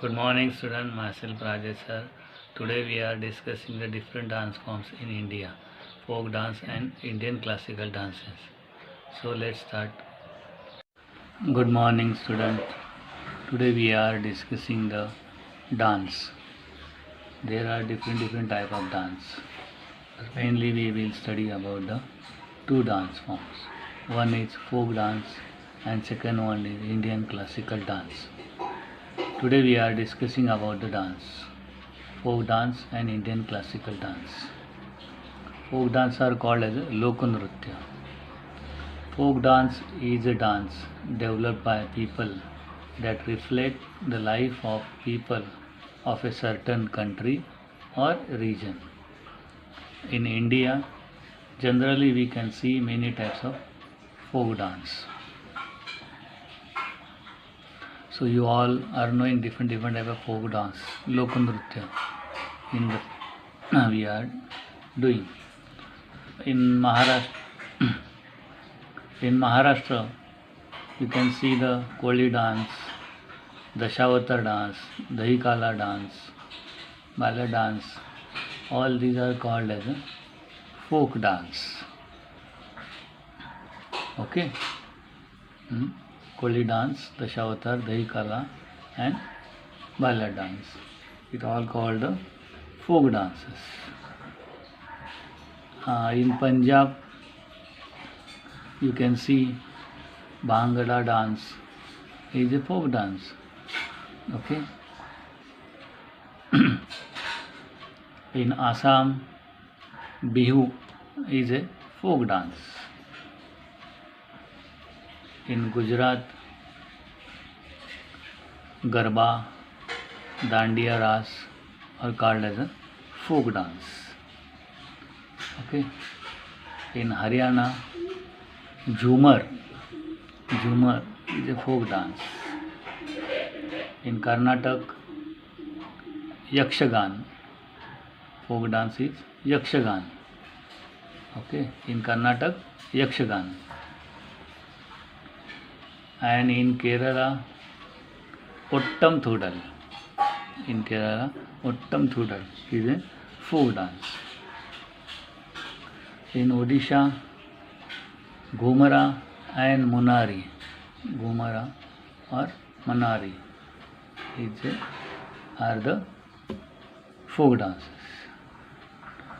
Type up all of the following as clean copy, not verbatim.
Good morning student, myself Rajesh sir. Today we are discussing the different dance forms in India, folk dance and Indian classical dances. So let's start. Good morning student. Today we are discussing the dance. There are different type of dance. Mainly we will study about the two dance forms. One is folk dance and second one is Indian classical dance. Today we are discussing about the dance, folk dance and Indian classical dance. Folk dance are called as Lokanritya. Folk dance is a dance developed by people that reflect the life of people of a certain country or region. In India, generally we can see many types of folk dance. So you all are knowing different type of folk dance, Lokanritya. In the we are doing in Maharashtra, you can see the Koli dance, Dashavatar dance, Dahikala dance, Bala dance. All these are called as a folk dance. Okay. Koli dance, Dashavatar, Dahikala, and Bala dance. It all called the folk dances. In Punjab, you can see Bhangra dance is a folk dance. Okay. In Assam, Bihu is a folk dance. In Gujarat, Garba, Dandiya Ras are called as a folk dance. Okay. In Haryana, Jhumar is a folk dance. In Karnataka, Yakshagan, folk dance is Yakshagan. Okay. In Karnataka, Yakshagan. And in Kerala, Ottam Thudal. In Kerala, Ottam Thudal is a folk dance. In Odisha, Ghumara and Munari. Ghumara or Manari are the folk dances.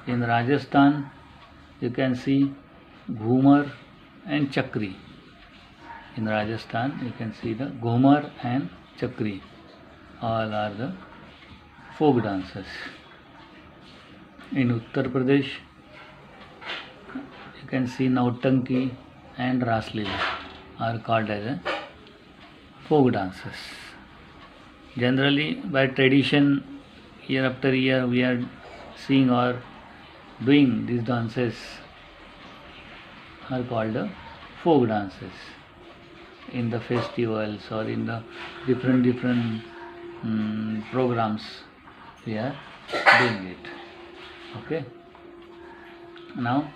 In Rajasthan, you can see Ghumar and Chakri. In Rajasthan, you can see the Ghumar and Chakri. All are the folk dances. In Uttar Pradesh, you can see Nautanki and Raslila are called as a folk dances. Generally, by tradition, year after year, we are seeing or doing these dances are called the folk dances. In the festivals or in the different programs, we are doing it. Okay. Now,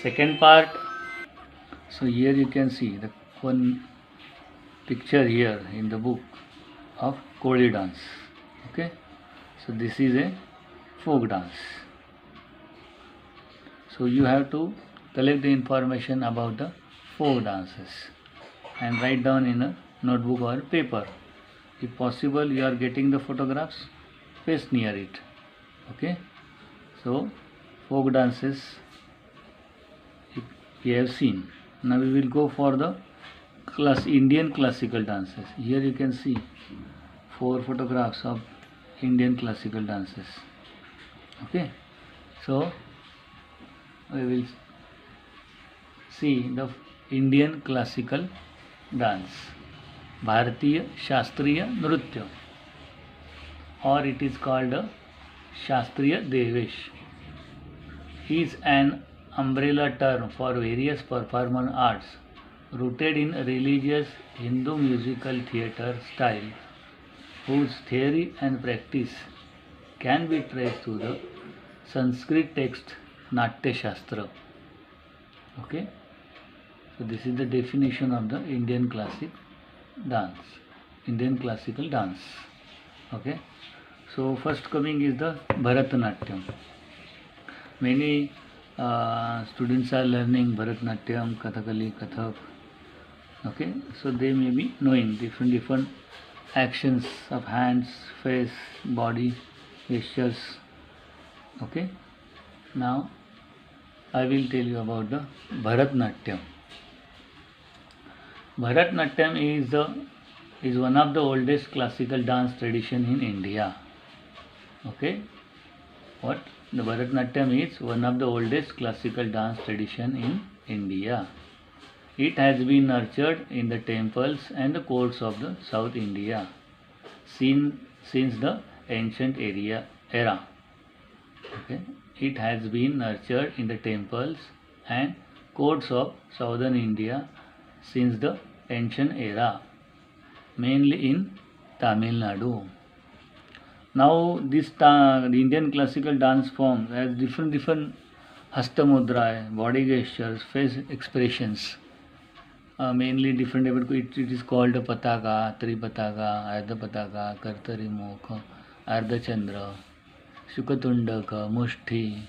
second part. So here you can see the one picture here in the book of Koli dance. Okay. So this is a folk dance. So you have to collect the information about the folk dances and write down in a notebook or paper. If possible, you are getting the photographs, paste near it. Okay. So folk dances we have seen. Now we will go for the Indian classical dances. Here you can see 4 photographs of Indian classical dances. Okay. So we will see the Indian classical dance, Bharatiya Shastriya Nritya, or it is called Shastriya Devesh, is an umbrella term for various performance arts rooted in religious Hindu musical theatre style, whose theory and practice can be traced to the Sanskrit text Natya Shastra. Okay. So this is the definition of the Indian classical dance. Okay, so first coming is the Bharatanatyam. Many students are learning Bharatanatyam, Kathakali, Kathak. Okay, so they may be knowing different actions of hands, face, body, gestures. Okay, now I will tell you about the Bharatanatyam. Bharatanatyam is one of the oldest classical dance tradition in India. Okay, what the Bharatanatyam is one of the oldest classical dance tradition in India. It has been nurtured in the temples and the courts of the South India since the ancient era. Okay, it has been nurtured in the temples and courts of southern India since the ancient era, mainly in Tamil Nadu. Now the Indian classical dance form has different hastamudra, body gestures, face expressions. Mainly different. It is called Pataka, Tripataka, Ardha Pataka, Kartari Mukha, Ardha Chandra, Shukatundaka, Mushti,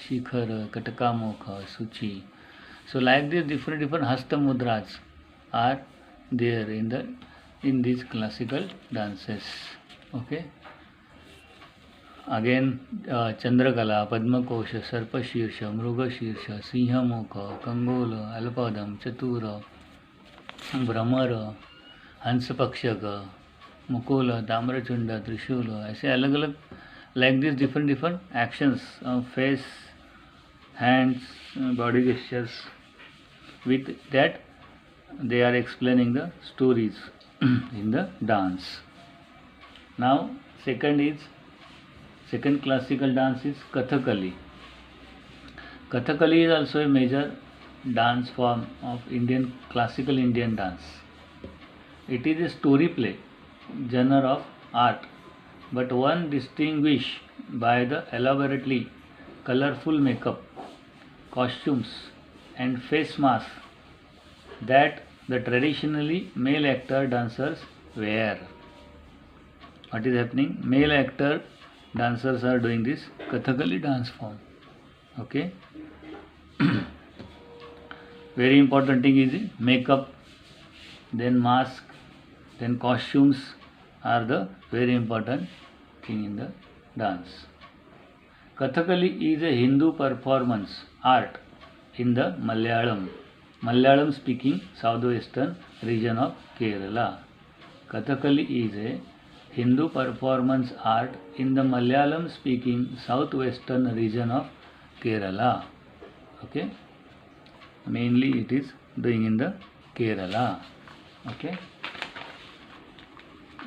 Shikhar, Katakamukha, Suchi. So like this different hastamudras are there in these classical dances. Okay. Again, Chandrakala, Padmakosha, Sarpashirsha, Mrugashirsha, Sinhamukha, Kangola, Alpadam, Chatura, Brahmara, Hansapakshaka, Mukula, Tamrachunda, Trishula, ऐसे अलग अलग like this different actions of face, hands, body gestures. With that, they are explaining the stories in the dance. Now, second classical dance is Kathakali. Kathakali is also a major dance form of classical Indian dance. It is a story play genre of art, but one distinguished by the elaborately colorful makeup, costumes and face masks that the traditionally male actor dancers wear. What is happening? Male actor dancers are doing this Kathakali dance form. Okay. Very important thing is makeup, then mask, then costumes are the very important thing in the dance. Kathakali is a Hindu performance art in the Malayalam speaking southwestern region of Kerala. Kathakali is a Hindu performance art in the Malayalam speaking southwestern region of Kerala. Okay. Mainly it is doing in the Kerala. Okay.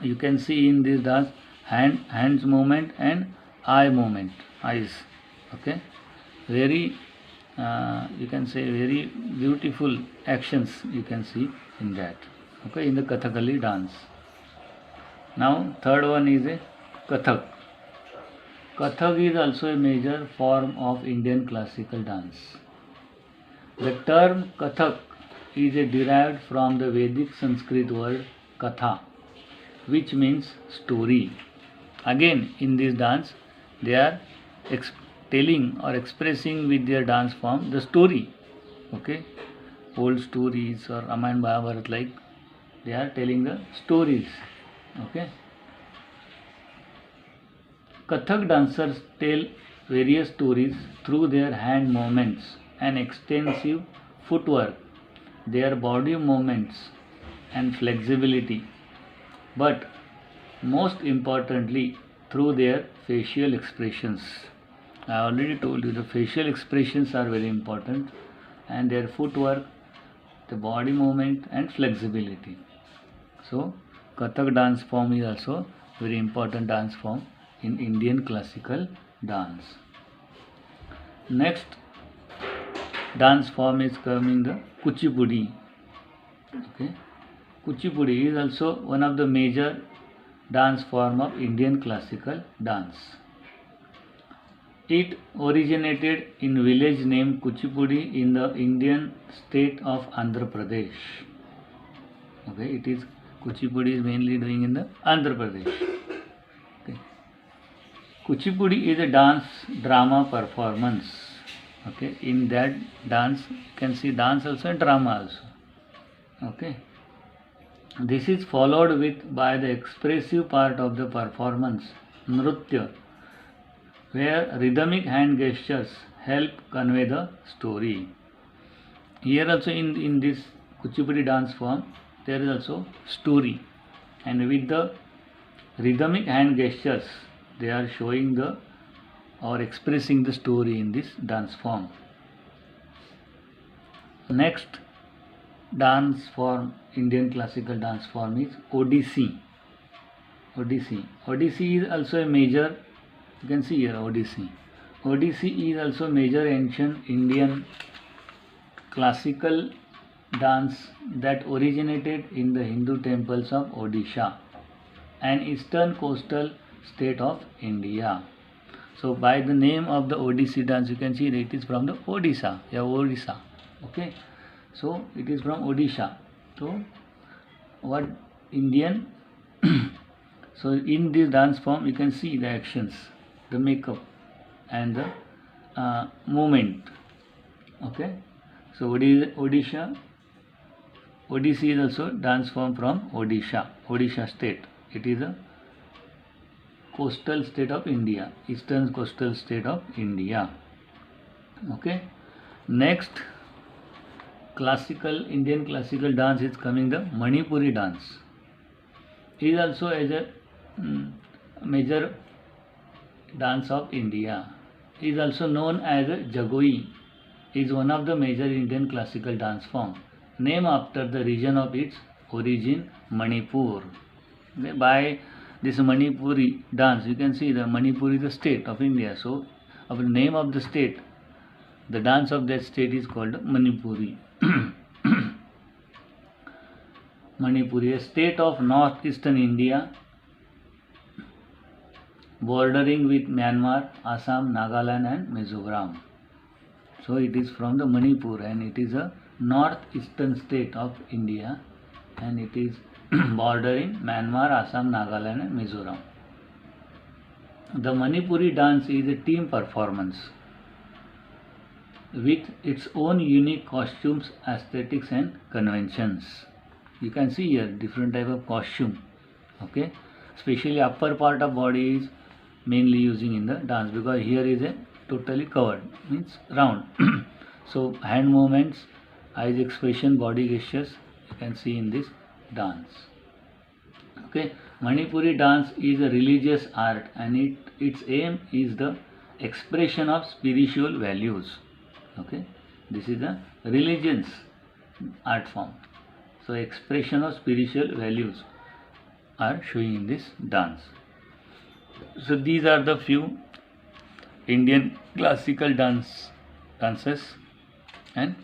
You can see in this dance hands movement and eyes. Okay. Very you can say very beautiful actions you can see in that. Okay, in the Kathakali dance. Now third one is a Kathak. Kathak is also a major form of Indian classical dance. The term Kathak is derived from the Vedic Sanskrit word Katha, which means story. Again, in this dance, they are telling or expressing with their dance form the story. Okay, old stories or Ramayana Mahabharata, like they are telling the stories. Okay. Kathak dancers tell various stories through their hand movements and extensive footwork, their body movements and flexibility, but most importantly through their facial expressions. I already told you the facial expressions are very important, and their footwork, the body movement and flexibility. So Kathak dance form is also very important dance form in Indian classical dance. Next dance form is coming the Kuchipudi. Okay. Kuchipudi is also one of the major dance form of Indian classical dance. It originated in village named Kuchipudi in the Indian state of Andhra Pradesh. Okay, Kuchipudi is mainly doing in the Andhra Pradesh. Kuchipudi is a dance drama performance. Okay, in that dance you can see dance also and drama also. Okay, this is followed with by the expressive part of the performance, nritya, where rhythmic hand gestures help convey the story. Here also in this Kuchipudi dance form there is also story, and with the rhythmic hand gestures they are showing the or expressing the story in this dance form. Next dance form, Indian classical dance form is Odissi. Odissi is also a major, you can see here Odissi. Odissi is also major ancient Indian classical dance that originated in the Hindu temples of Odisha, an eastern coastal state of India. So by the name of the Odissi dance you can see that it is from the Odisha, Odisha. Okay, so it is from Odisha. So what Indian so in this dance form you can see the actions, the makeup and the movement. Okay, so Odisha, Odissi is also dance form from Odisha state. It is a coastal state of India, eastern coastal state of India. Okay, next classical Indian classical dance is coming the Manipuri dance. It is also as a major dance of India. It is also known as Jagoi. Is one of the major Indian classical dance form, named after the region of its origin, Manipur. By this Manipuri dance, you can see the Manipur is the state of India. So, of the name of the state, the dance of that state is called Manipuri. Manipuri, a state of northeastern India, bordering with Myanmar, Assam, Nagaland, and Mizoram. So it is from the Manipur, and it is a northeastern state of India, and it is bordering Myanmar, Assam, Nagaland, and Mizoram. The Manipuri dance is a team performance with its own unique costumes, aesthetics, and conventions. You can see here different type of costume. Okay, especially upper part of body is mainly using in the dance, because here is a totally covered, means round. So hand movements, eyes expression, body gestures you can see in this dance. Okay, Manipuri dance is a religious art, and its aim is the expression of spiritual values. Okay, this is a religious art form. So expression of spiritual values are showing in this dance. So these are the few Indian classical dances, and